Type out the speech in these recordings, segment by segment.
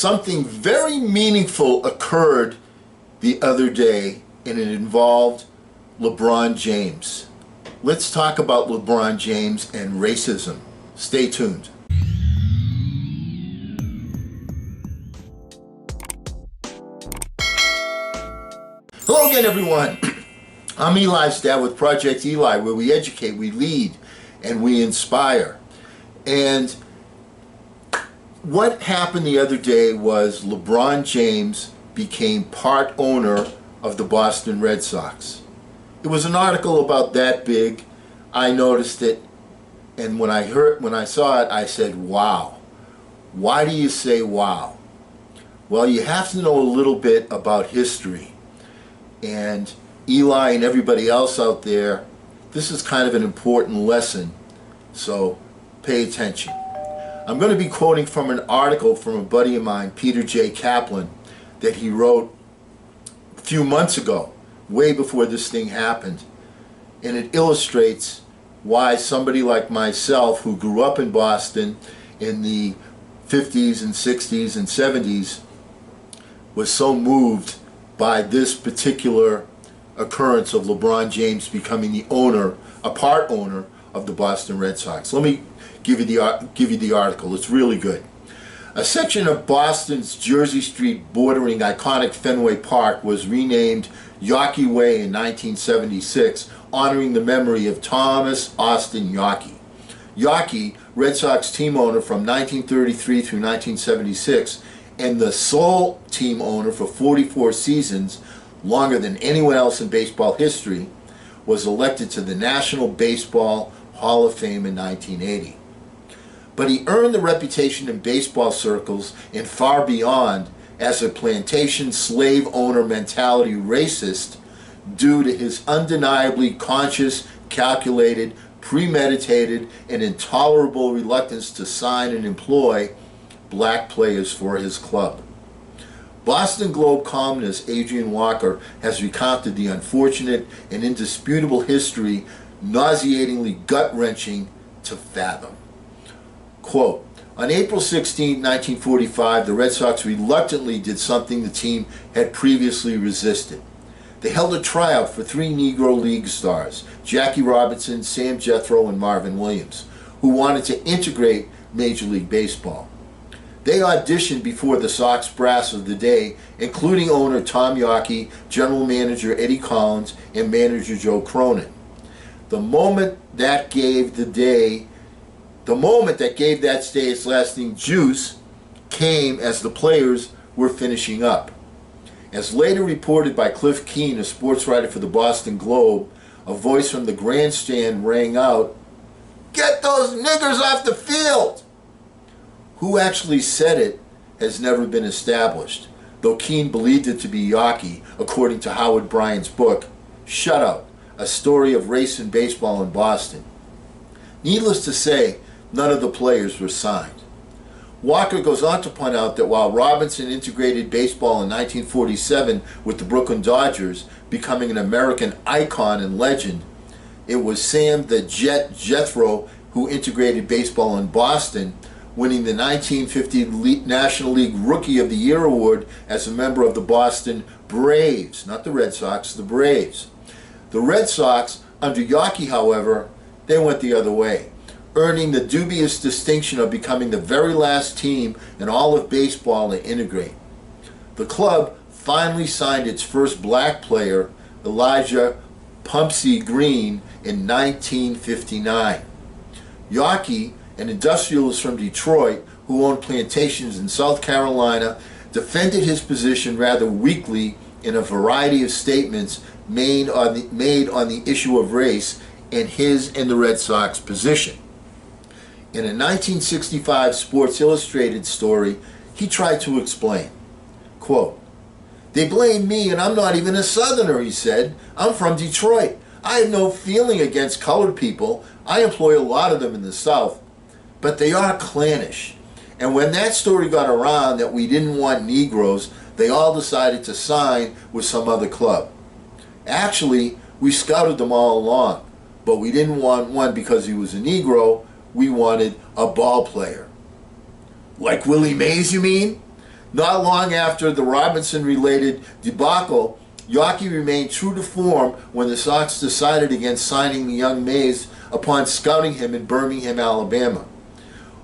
Something very meaningful occurred the other day, and it involved LeBron James. Let's talk about LeBron James and racism. Stay tuned. Hello again, everyone. I'm Eli's dad with Project Eli, where we educate, we lead, and we inspire. And what happened the other day was LeBron James became part owner of the Boston Red Sox. It was an article about that big. I noticed it, and when I saw it, I said, wow. Why do you say wow? Well, you have to know a little bit about history. And Eli and everybody else out there, this is kind of an important lesson, so pay attention. I'm going to be quoting from an article from a buddy of mine, Peter J. Kaplan, that he wrote a few months ago, way before this thing happened. And it illustrates why somebody like myself, who grew up in Boston in the 50s and 60s and 70s, was so moved by this particular occurrence of LeBron James becoming the owner, a part owner of the Boston Red Sox. Let me give you the article. It's really good. A section of Boston's Jersey Street bordering iconic Fenway Park was renamed Yawkey Way in 1976, honoring the memory of Thomas Austin Yawkey. Yawkey, Red Sox team owner from 1933 through 1976, and the sole team owner for 44 seasons, longer than anyone else in baseball history, was elected to the National Baseball Hall of Fame in 1980. But he earned the reputation in baseball circles and far beyond as a plantation slave owner mentality racist due to his undeniably conscious, calculated, premeditated, and intolerable reluctance to sign and employ black players for his club. Boston Globe columnist Adrian Walker has recounted the unfortunate and indisputable history, nauseatingly gut-wrenching to fathom. Quote, on April 16, 1945, the Red Sox reluctantly did something the team had previously resisted. They held a tryout for 3 Negro League stars, Jackie Robinson, Sam Jethro, and Marvin Williams, who wanted to integrate Major League Baseball. They auditioned before the Sox brass of the day, including owner Tom Yawkey, general manager Eddie Collins, and manager Joe Cronin. The moment that gave that stay its lasting juice came as the players were finishing up. As later reported by Cliff Keen, a sports writer for the Boston Globe, a voice from the grandstand rang out, "Get those niggers off the field!" Who actually said it has never been established, though Keen believed it to be Yawkey, according to Howard Bryant's book, Shutout, A Story of Race in Baseball in Boston. Needless to say, none of the players were signed. Walker goes on to point out that while Robinson integrated baseball in 1947 with the Brooklyn Dodgers, becoming an American icon and legend, it was Sam the Jet Jethro who integrated baseball in Boston, winning the 1950 National League Rookie of the Year award as a member of the Boston Braves, not the Red Sox, the Braves. The Red Sox, under Yawkey, however, they went the other way, earning the dubious distinction of becoming the very last team in all of baseball to integrate. The club finally signed its first black player, Elijah Pumpsy Green, in 1959. Yawkey, an industrialist from Detroit who owned plantations in South Carolina, defended his position rather weakly in a variety of statements made on the issue of race and his and the Red Sox position. In a 1965 Sports Illustrated story, he tried to explain, quote, "They blame me and I'm not even a Southerner," he said. "I'm from Detroit. I have no feeling against colored people. I employ a lot of them in the South. But they are clannish. And when that story got around that we didn't want Negroes, they all decided to sign with some other club. Actually, we scouted them all along, but we didn't want one because he was a Negro. We wanted a ball player." Like Willie Mays, you mean? Not long after the Robinson-related debacle, Yawkey remained true to form when the Sox decided against signing the young Mays upon scouting him in Birmingham, Alabama.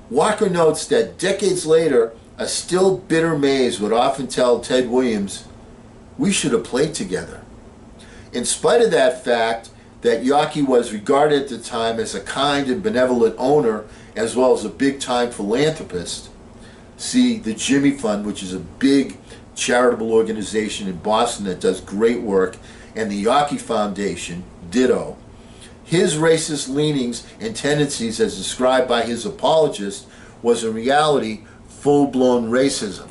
Walker notes that decades later, a still bitter Mays would often tell Ted Williams, "We should have played together." In spite of that fact, that Yawkey was regarded at the time as a kind and benevolent owner as well as a big-time philanthropist. See the Jimmy Fund, which is a big charitable organization in Boston that does great work, and the Yawkey Foundation, ditto. His racist leanings and tendencies, as described by his apologist, was in reality full-blown racism,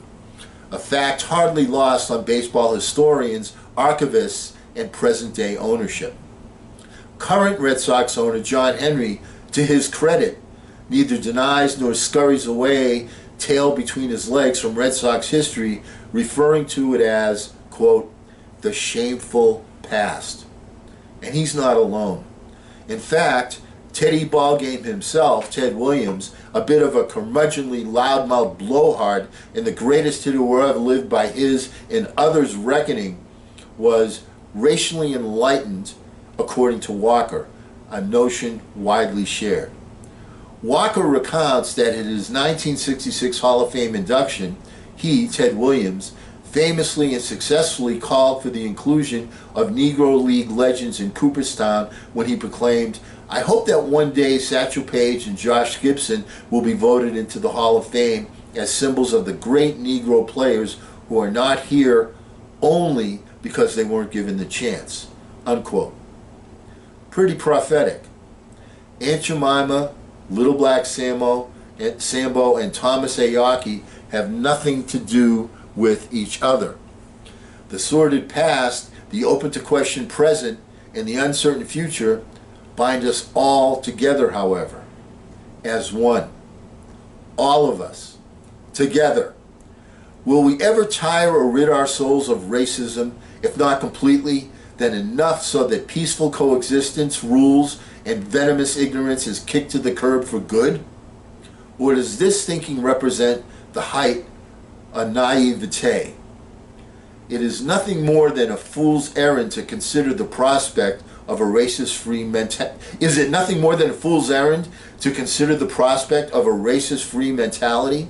a fact hardly lost on baseball historians, archivists, and present-day ownership. Current Red Sox owner John Henry, to his credit, neither denies nor scurries away, tail between his legs, from Red Sox history, referring to it as, quote, the shameful past. And he's not alone. In fact, Teddy Ballgame himself, Ted Williams, a bit of a curmudgeonly, loudmouth blowhard and the greatest hitter who ever lived by his and others' reckoning, was racially enlightened, according to Walker, a notion widely shared. Walker recounts that at his 1966 Hall of Fame induction, he, Ted Williams, famously and successfully called for the inclusion of Negro League legends in Cooperstown when he proclaimed, "I hope that one day Satchel Paige and Josh Gibson will be voted into the Hall of Fame as symbols of the great Negro players who are not here only because they weren't given the chance." Unquote. Pretty prophetic. Aunt Jemima, Little Black Sambo, and Thomas A. Yawkey have nothing to do with each other. The sordid past, the open-to-question present, and the uncertain future bind us all together, however, as one. All of us, together. Will we ever tire or rid our souls of racism, if not completely, then enough so that peaceful coexistence rules and venomous ignorance is kicked to the curb for good? Or does this thinking represent the height of naivete? It is nothing more than a fool's errand to consider the prospect of a racist-free mentality. Is it nothing more than a fool's errand to consider the prospect of a racist-free mentality?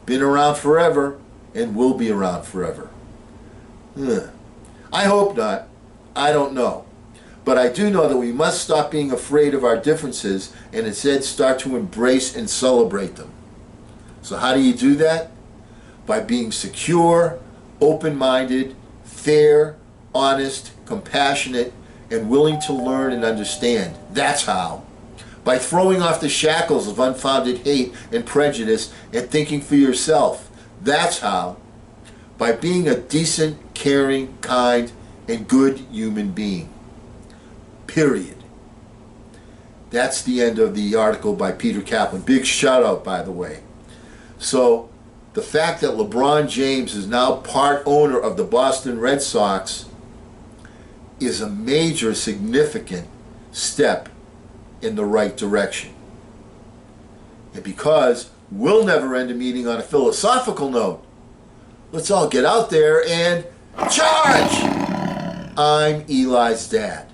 Been around forever and will be around forever. I hope not. I don't know. But I do know that we must stop being afraid of our differences and instead start to embrace and celebrate them. So how do you do that? By being secure, open-minded, fair, honest, compassionate, and willing to learn and understand. That's how. By throwing off the shackles of unfounded hate and prejudice and thinking for yourself. That's how. By being a decent, caring, kind, and good human being. Period. That's the end of the article by Peter Kaplan. Big shout out, by the way. So, the fact that LeBron James is now part owner of the Boston Red Sox is a major, significant step in the right direction. And because we'll never end a meeting on a philosophical note, let's all get out there and charge! I'm Eli's dad.